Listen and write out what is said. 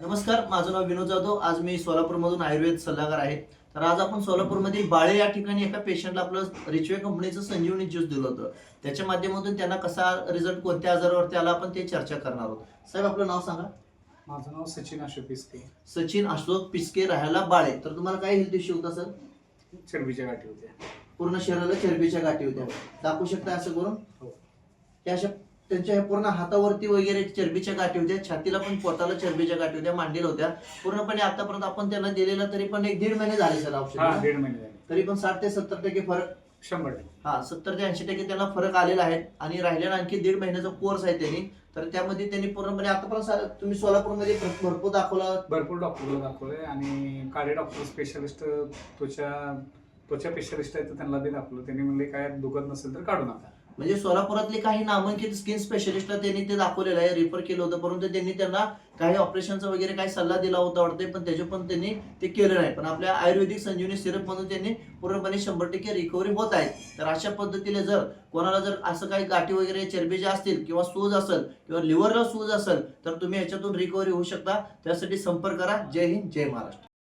नमस्कार, माझं नाव विनोद जाधव. आज मी सोलापूरमधून आयुर्वेद सल्लागार आहे. तर आज आपण सोलापूरमध्ये बाळे या ठिकाणी एका पेशंटला आपलं रिचवे कंपनीचं संजीवनी ज्यूस दिलं होतं. त्याच्या माध्यमातून त्यांना कसा रिझल्ट, कोणत्या आजारावरती आला, आपण ते चर्चा करणार आहोत. साहेब, आपलं नाव सांगा. माझं नाव सचिन अशोक पिस्के. सचिन अशोक पिस्के, राहायला बाळे. तर तुम्हाला काय हेल्थ इश्यू होता सर? चरबीच्या गाठी होत्या. पूर्ण शरीराला चरबीच्या गाठी होत्या. दाखवू शकता असं करून? हो. त्या अशा त्यांच्या ह्या पूर्ण हातावरती वगैरे चरबीच्या गाठी होत्या, छातीला पण, पोटाला चरबीच्या गाठी होत्या, मांडीला होत्या. पूर्णपणे आतापर्यंत आपण त्यांना दिलेला तरी पण 1-1.5 महिने झाले सर औषध. 1.5 महिने झाले. तरी पण 60 ते 70% फरक. 100%. हा, 70 ते 80% त्यांना फरक आलेला आहे. आणि राहिलेला आणखी 1.5 महिन्याचा कोर्स आहे त्यांनी. तर त्यामध्ये त्यांनी पूर्णपणे आतापर्यंत तुम्ही सोलापूरमध्ये भरपूर दाखवला. भरपूर डॉक्टरला दाखवले आणि काळे डॉक्टर स्पेशलिस्ट त्वचा स्पेशलिस्ट आहेत, त्यांना बी दाखवलं. त्यांनी म्हणले काय दुखत नसेल तर काढू नका. म्हणजे सोलापुरातले काही नामांकित स्किन स्पेशलिस्टला त्यांनी ते दाखवलेलं आहे, रिफर केलं होतं. परंतु त्यांनी त्यांना काही ऑपरेशनचा वगैरे काही सल्ला दिला होता वाटते, पण त्याचे पण त्यांनी ते केलं नाही. पण आपल्या आयुर्वेदिक संजीवनी सिरप मधून त्यांनी पूर्णपणे 100% रिकव्हरी होत आहे. तर अशा पद्धतीने जर कोणाला जर असं काही गाठी वगैरे चरबीच्या असतील, किंवा सूज असेल, किंवा लिव्हरला सूज असेल, तर तुम्ही याच्यातून रिकव्हरी होऊ शकता. त्यासाठी संपर्क करा. जय हिंद, जय महाराष्ट्र.